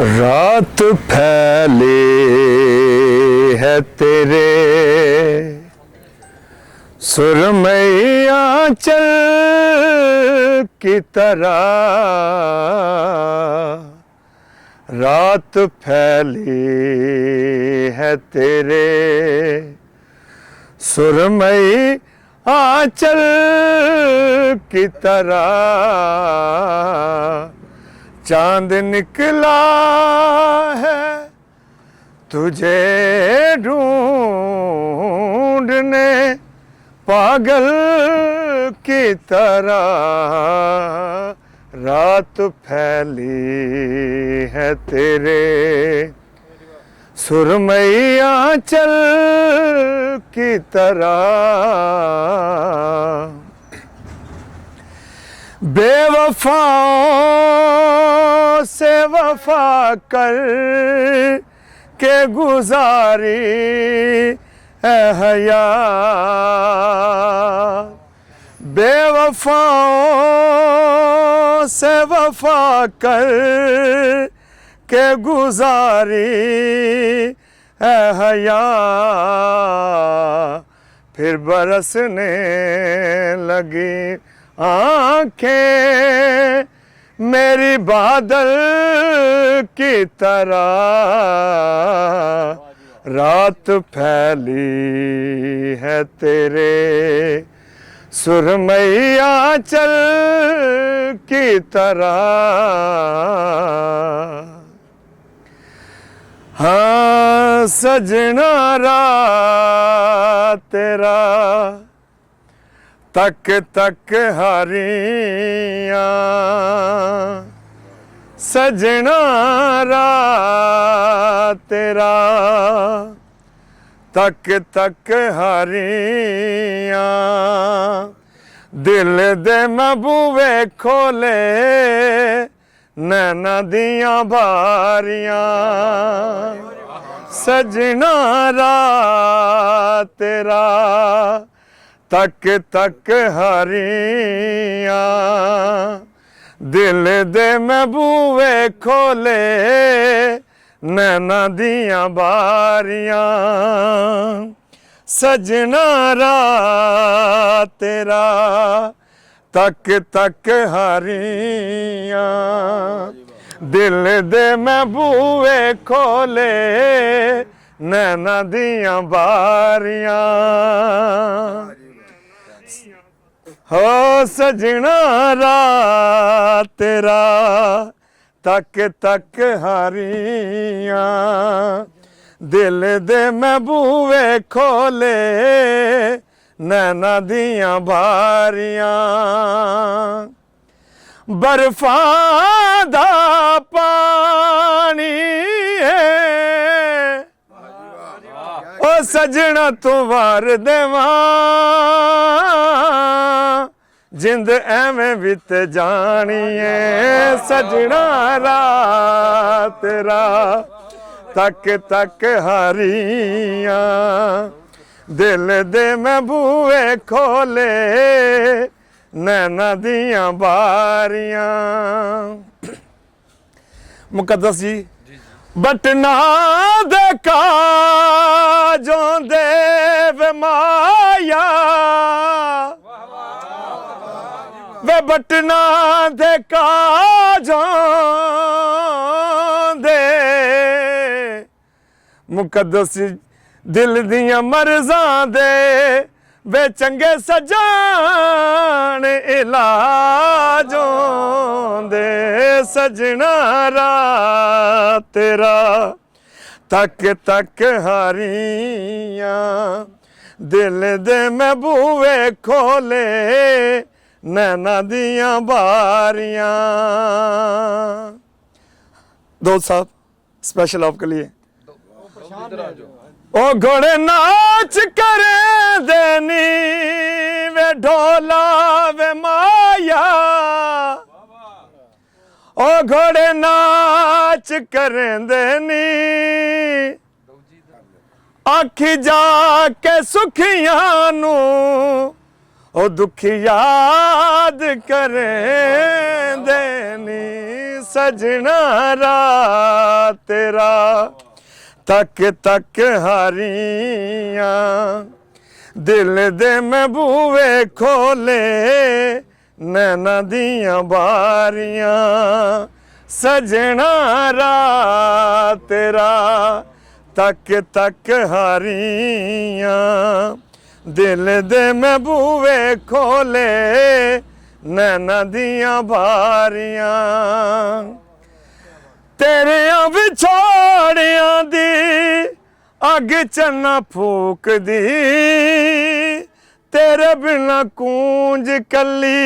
रात फैले है तेरे सुरमई आंचल की तरह, रात फैली है तेरे सुरमई आंचल की तरह, चांद निकला है तुझे ढूंढने पागल की तरह, रात फैली है तेरे सुरमई आंचल की तरह। बेवफाओं से वफा कर के गुजारी है हया, बेवफाओं से वफा कर के गुजारी है हया, फिर बरसने लगी आंखें मेरी बादल की तरह, रात फैली है तेरे सुरमई आंचल की तरह। हाँ सजना रात तेरा तक तक हरियां, सजना रात तेरा तक तक हरियां, दिल दे महबूबे खोले नैना दियां बारियां, सजना रात तेरा तक तक हरियां, दिल दे महबूबे खोले नैना दियां बारियां, सजना रात तेरा तक तक हरियां, दिल दे महबूबे खोले नैना दियां बारियां, हो सजना रात तेरा तक तक हरियां, दिल दे महबूबे खोले नैना दियां बारियां, बर्फां दा पानी है ओ सजना तू वार देवां, जिंद एवें बित जानी है, सजना रात तेरा तक तक हरियां, दिल दे महबूबे खोले नैना दियां बारियां। मुकद्दस जी बटना दे काजों दे वे माया, वे बटना दे काजों दे, मुकद्दस दिल दियां मर्ज़ां दे वे चंगे सजान इलाजों दे, सजना रात तेरा तक तक हरियां, दिल दे महबूबे खोले नैना दियां बारियां। दोस्त साहब स्पेशल आपके लिए। ओ घोड़े नाच करे देनी वे ढोला वे माया, ओ घोड़े नाच करे देनी आखी जाके सुखियां नू ओ दुख याद करें देनी सजना रात तेरा तक तक हारियां दिल दे मैं बूवे खोले नैना दियां बारियां सजना रात तेरा तक तक हारियां दिल दे मैं बूवे खोले नैना दियां बारियां तेरियां विछोड़ियां दी अग चन्ना फूक दी तेरे बिना कूंज कली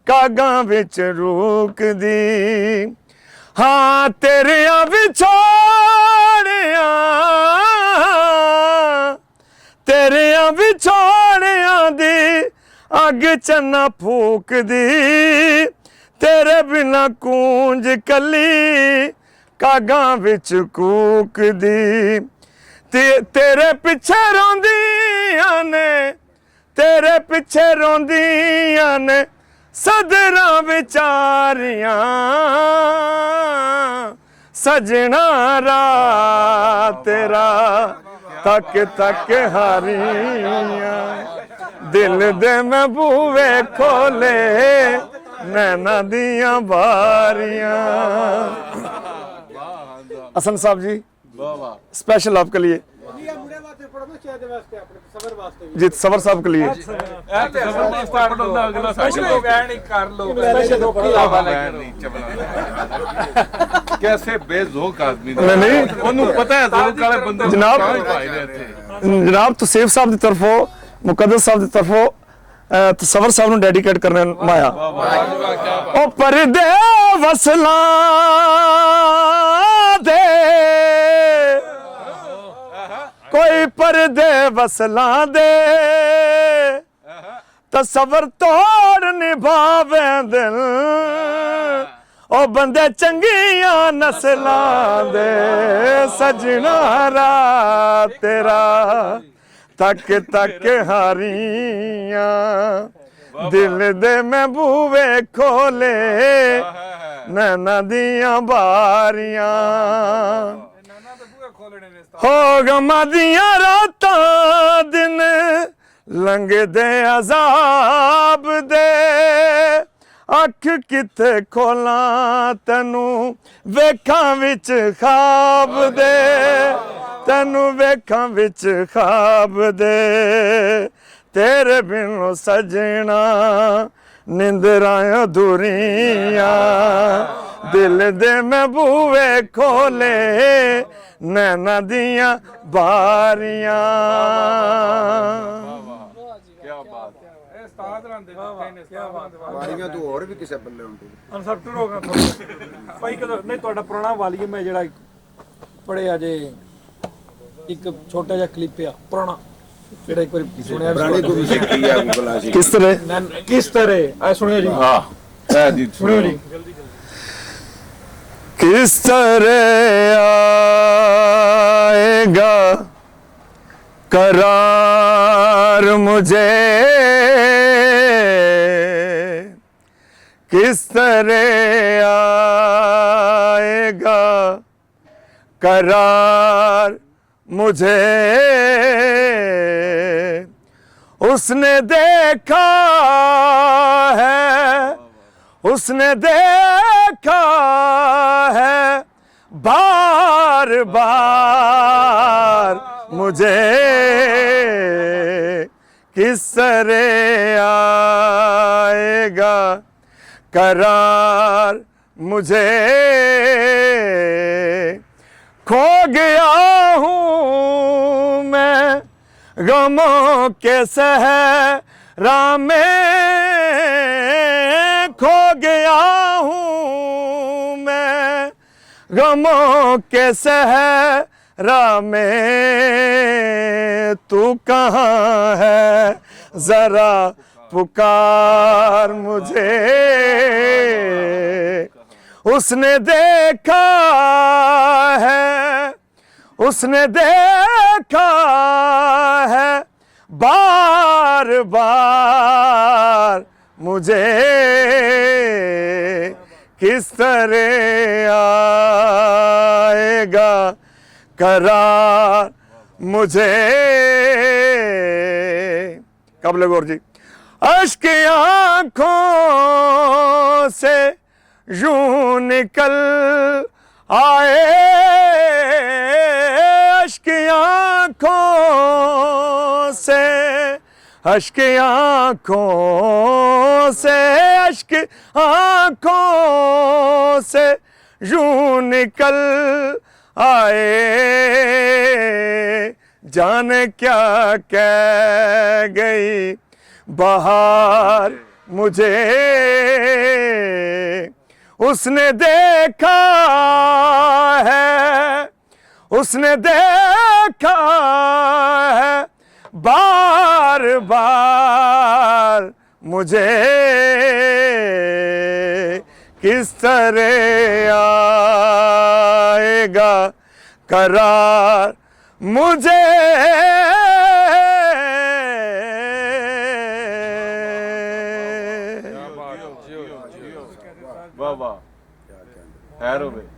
कागां विच रूक दी हाँ तेरियां विछोड़ियां तेरियां विछोड़ियां दी अग चन्ना फूक दी तेरे बिना कूंज कली कागां विच कूक दी तेरे पिछे रोंदियां ने तेरे पिछे रोंदियां ने सदरां विचारियां सजना रात तेरा तक तक हारियां दिल दे मैं बूवे खोले नैना दियां बारियां हसन साहब जी स्पेशल आपके लिए जी सवर साहब के लिए कैसे बेजोक आदमी नहीं ਉਹਨੂੰ ਪਤਾ ਹੈ ਜ਼ੋਕ ਵਾਲੇ ਬੰਦੇ जनाब तसीफ साहब की तरफों मुकद्दस साहब की तरफों तसवर साहब ਨੂੰ ਡੈਡੀਕੇਟ ਕਰਨਾ ਮਾਇਆ ਉਹ ਪਰਦੇ ਵਸਲਾਂ ਦੇ ਕੋਈ ਪਰਦੇ ਵਸਲਾਂ ਦੇ ਤਸਵਰ ਤੋੜ ਨਿਭਾਵੇ ਦਿਲ ਉਹ ਬੰਦੇ ਚੰਗੀਆਂ ਨਸਲਾਂ ਦੇ ਸਜਣਾ ਰਾਤ ਤੇਰਾ ਤੱਕ ਤੱਕ ਹਾਰੀਆਂ ਦਿਲ ਦੇ ਮੈਂ ਬੂਵੇ ਖੋਲੇ ਨੈਣਾ ਦੀਆਂ ਬਾਰੀਆਂ ਹੋ ਗਮਾਂ ਦੀਆਂ ਰਾਤਾਂ ਦਿਨ ਲੰਘਦੇ ਅਜ਼ਾਬ ਦੇ ਅੱਖ ਕਿੱਥੇ ਖੋਲਾਂ ਤੈਨੂੰ ਵੇਖਾਂ ਵਿੱਚ ਖਾਬ ਦੇ ਤੈਨੂੰ ਵੇਖਾਂ ਵਿੱਚ ਖਾਬ ਦੇ ਤੇਰੇ ਬਿਨੋਂ ਸਜਣਾ ਨਿੰਦਰਾਂ ਅਧੂਰੀਆਂ ਦਿਲ ਦੇ ਮੈਂ ਬੂਵੇ ਖੋਲੇ ਨੈਣਾ ਦੀਆਂ ਬਾਰੀਆਂ ਵਾਲੀਆਂ ਤੋਂ ਹੋਰ ਵੀ ਕਿਸੇ ਬੱਲੇ ਹੁੰਦੀ ਅਨਸੈਪਟਡ ਹੋ ਗਿਆ ਭਾਈ ਕਦੋਂ ਨਹੀਂ ਤੁਹਾਡਾ ਪੁਰਾਣਾ ਵਾਲੀਏ ਮੈਂ ਜਿਹੜਾ ਪੜਿਆ ਜੇ ਇੱਕ ਛੋਟਾ ਜਿਹਾ ਕਲਿੱਪ ਆ ਪੁਰਾਣਾ ਜਿਹੜਾ ਇੱਕ ਵਾਰੀ ਸੁਣਿਆ ਪੁਰਾਣੀ ਕੋਈ ਵੀ ਸਿੱਖੀ ਆ ਗੁਗਲਾ ਸੀ ਕਿਸ ਤਰ੍ਹਾਂ ਆ ਸੁਣਿਓ ਜੀ ਹਾਂ ਇਹ ਜੀ ਸੁਣਿਓ ਜੀ किस तरह आएगा करार मुझे किस तरह आएगा करार मुझे उसने देखा है उसने देखा है बार बार मुझे किस तरह आएगा करार मुझे खो गया हूँ मैं गमों के सहरा में खो गया हूँ मैं गमों के सहरा में तू कहाँ है जरा पुकार मुझे उसने देखा है उसने देखा है बार बार मुझे किस तरह आएगा करार मुझे। कबले गौर जी। अश्क आंखों से यूं निकल आए, अश्क आंखों से, अश्क आंखों से, अश्क आंखों से यूं निकल आए, जाने क्या कह गई बहार मुझे। उसने देखा है, उसने देखा है बार बार मुझे, किस तरह आएगा करार मुझे। वाह वाह, खैर हो गए।